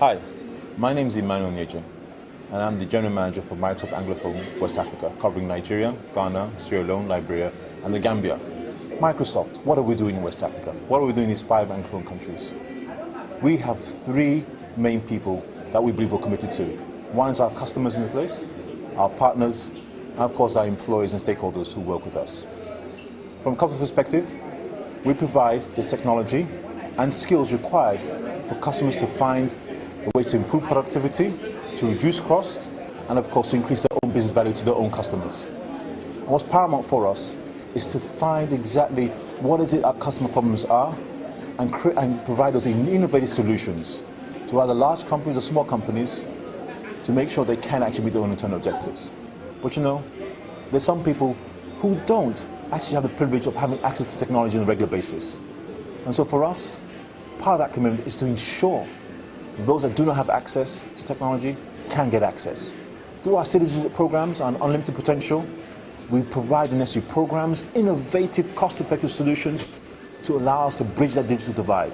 Hi, my name is Emmanuel Nieje, and I'm the General Manager for Microsoft Anglophone West Africa, covering Nigeria, Ghana, Sierra Leone, Liberia, and the Gambia. Microsoft, what are we doing in West Africa? What are we doing in these 5 Anglophone countries? We have 3 main people that we believe we're committed to. One is our customers in the place, our partners, and of course our employees and stakeholders who work with us. From a customer perspective, we provide the technology and skills required for customers to find ways to improve productivity, to reduce costs, and of course to increase their own business value to their own customers. And what's paramount for us is to find exactly what is it our customer problems are and provide those innovative solutions to either large companies or small companies to make sure they can actually meet their own internal objectives. But you know, there's some people who don't actually have the privilege of having access to technology on a regular basis. And so for us, part of that commitment is to ensure those that do not have access to technology can get access. Through our citizenship programs and Unlimited Potential, we provide the necessary programs, innovative, cost-effective solutions to allow us to bridge that digital divide,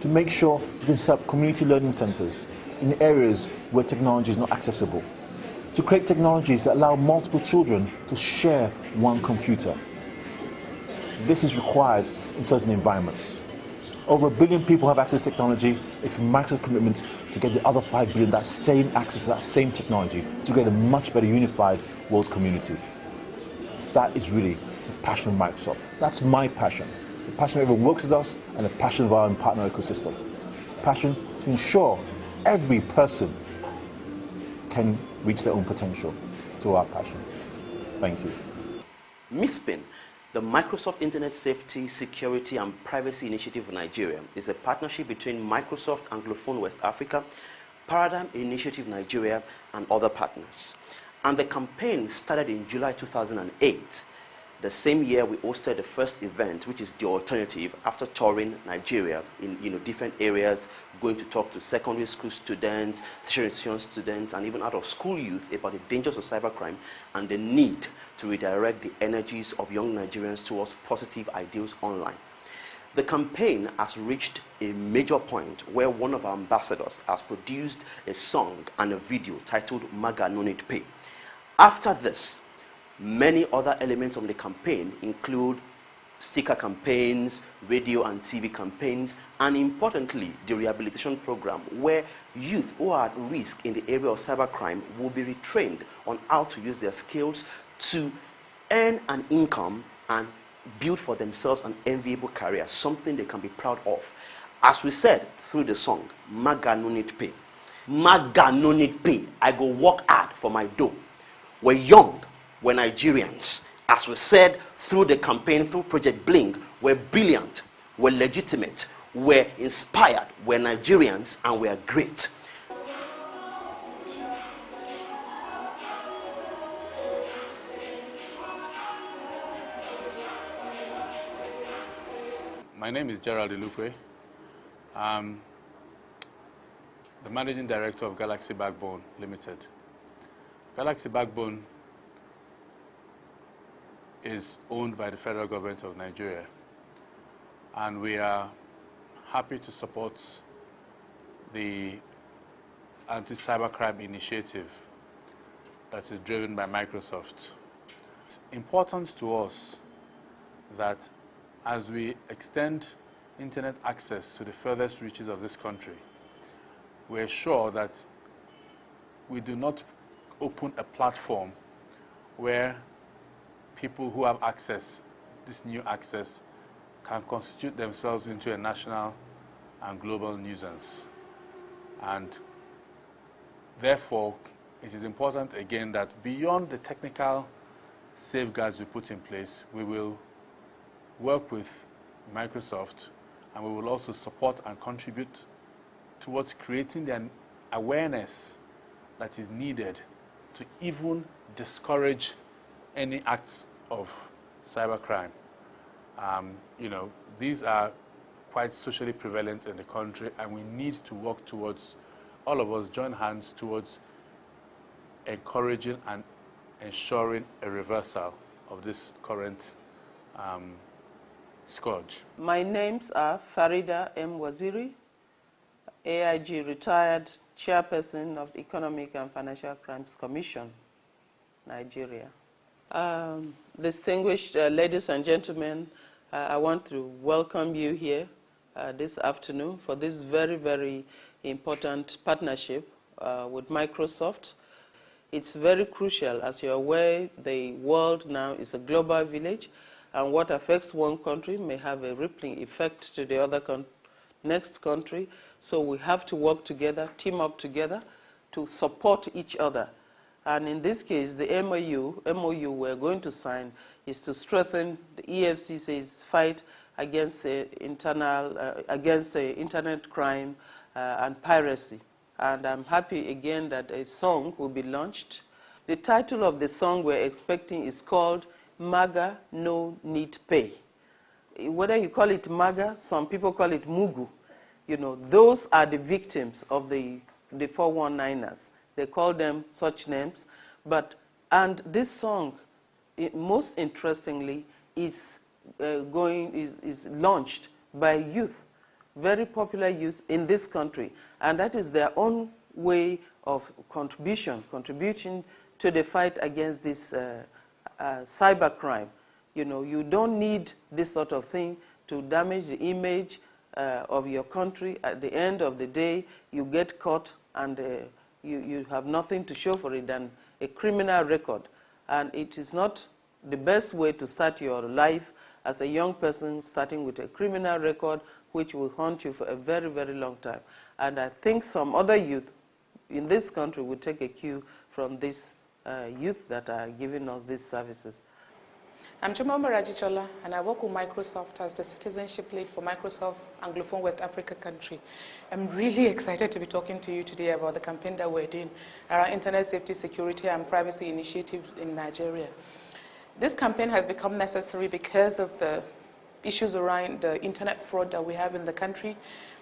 to make sure we can set up community learning centers in areas where technology is not accessible, to create technologies that allow multiple children to share one computer. This is required in certain environments. Over 1 billion people have access to technology. It's Microsoft's commitment to get the other 5 billion that same access to that same technology to create a much better unified world community. That is really the passion of Microsoft. That's my passion. The passion of everyone who works with us and the passion of our partner ecosystem. Passion to ensure every person can reach their own potential through our passion. Thank you. MISSPIN, the Microsoft Internet Safety, Security and Privacy Initiative of Nigeria, is a partnership between Microsoft Anglophone West Africa, Paradigm Initiative Nigeria, and other partners. And the campaign started in July 2008. The same year, we hosted the first event, which is The Alternative, after touring Nigeria in different areas, going to talk to secondary school students, tertiary institution students, and even out-of-school youth about the dangers of cybercrime and the need to redirect the energies of young Nigerians towards positive ideals online. The campaign has reached a major point where one of our ambassadors has produced a song and a video titled Maga No Need Pay. After this, many other elements of the campaign include sticker campaigns, radio and TV campaigns, and importantly, the rehabilitation program, where youth who are at risk in the area of cybercrime will be retrained on how to use their skills to earn an income and build for themselves an enviable career, something they can be proud of. As we said through the song, Maga no need pay. Maga no need pay. I go work hard for my dough. We're young. We're Nigerians. As we said through the campaign, through Project Blink, we're brilliant, we're legitimate, we're inspired, we're Nigerians, and we're great. My name is Gerald Ilukwe. I'm the Managing Director of Galaxy Backbone Limited. Galaxy Backbone is owned by the federal government of Nigeria, and we are happy to support the anti-cybercrime initiative that is driven by Microsoft. It's important to us that as we extend internet access to the furthest reaches of this country, we are sure that we do not open a platform where people who have access, this new access, can constitute themselves into a national and global nuisance. And therefore, it is important again that beyond the technical safeguards we put in place, we will work with Microsoft, and we will also support and contribute towards creating the awareness that is needed to even discourage any acts of cybercrime. These are quite socially prevalent in the country, and we need to work towards, all of us join hands towards encouraging and ensuring a reversal of this current scourge. My names are Farida M. Waziri. AIG, retired chairperson of the Economic and Financial Crimes Commission, Nigeria. Distinguished ladies and gentlemen, I want to welcome you here this afternoon for this very, very important partnership with Microsoft. It's very crucial. As you're aware, the world now is a global village, and what affects one country may have a rippling effect to the other next country. So we have to work together, team up together to support each other. And in this case, the MOU we're going to sign is to strengthen the EFCC's fight against internet crime and piracy. And I'm happy again that a song will be launched. The title of the song we're expecting is called Maga No Need Pay. Whether you call it Maga, some people call it Mugu. You know, those are the victims of the 419ers. They call them such names. And this song, most interestingly, is launched by youth, very popular youth in this country. And that is their own way of contributing to the fight against this cybercrime. You know, you don't need this sort of thing to damage the image of your country. At the end of the day, you get caught and you have nothing to show for it than a criminal record. And it is not the best way to start your life as a young person, starting with a criminal record which will haunt you for a very, very long time. And I think some other youth in this country will take a cue from these youth that are giving us these services. I'm Chumama Rajichola, and I work with Microsoft as the citizenship lead for Microsoft Anglophone West Africa country. I'm really excited to be talking to you today about the campaign that we're doing around internet safety, security, and privacy initiatives in Nigeria. This campaign has become necessary because of the issues around the internet fraud that we have in the country,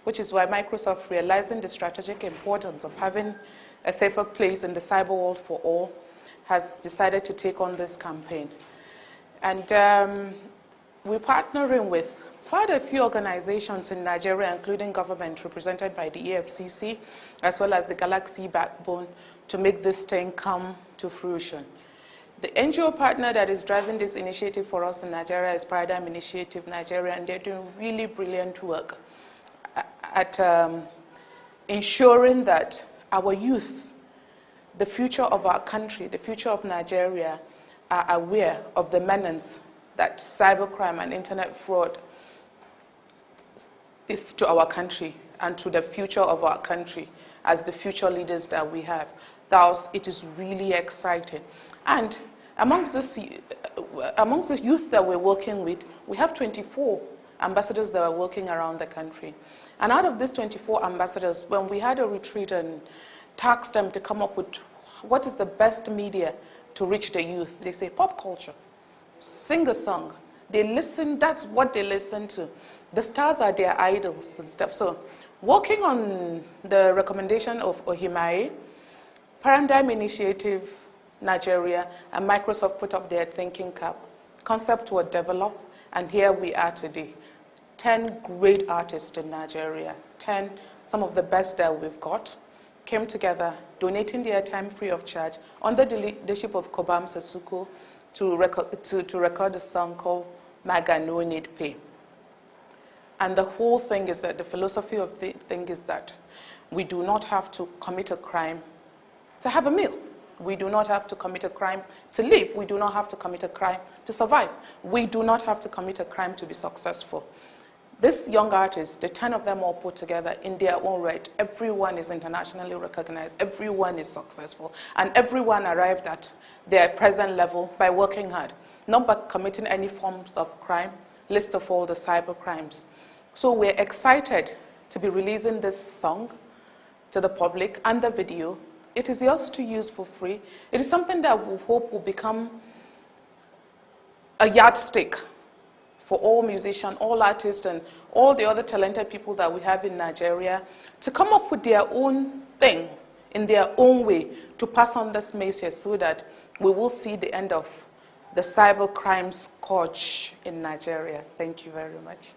which is why Microsoft, realizing the strategic importance of having a safer place in the cyber world for all, has decided to take on this campaign. And we're partnering with quite a few organizations in Nigeria, including government represented by the EFCC, as well as the Galaxy backbone, to make this thing come to fruition. The NGO partner that is driving this initiative for us in Nigeria is Paradigm Initiative Nigeria, and they're doing really brilliant work at ensuring that our youth, the future of our country, the future of Nigeria, are aware of the menace that cybercrime and internet fraud is to our country and to the future of our country as the future leaders that we have. Thus, it is really exciting. And amongst the youth that we're working with, we have 24 ambassadors that are working around the country. And out of these 24 ambassadors, when we had a retreat and tasked them to come up with what is the best media to reach the youth, they say pop culture, sing a song. They listen, that's what they listen to. The stars are their idols and stuff. So working on the recommendation of Ohimai, Paradigm Initiative Nigeria, and Microsoft put up their thinking cap. Concept were developed, and here we are today. 10 great artists in Nigeria, 10, some of the best that we've got, came together, donating their time free of charge under the leadership of Cobhams Asuquo to record a song called Maga No Need Pay. And the whole thing is that the philosophy of the thing is that we do not have to commit a crime to have a meal. We do not have to commit a crime to live. We do not have to commit a crime to survive. We do not have to commit a crime to be successful. These young artists, the 10 of them all put together in their own right, everyone is internationally recognized, everyone is successful, and everyone arrived at their present level by working hard, not by committing any forms of crime, least of all the cyber crimes. So we're excited to be releasing this song to the public and the video. It is yours to use for free. It is something that we hope will become a yardstick for all musicians, all artists, and all the other talented people that we have in Nigeria to come up with their own thing in their own way to pass on this message so that we will see the end of the cybercrime scourge in Nigeria. Thank you very much.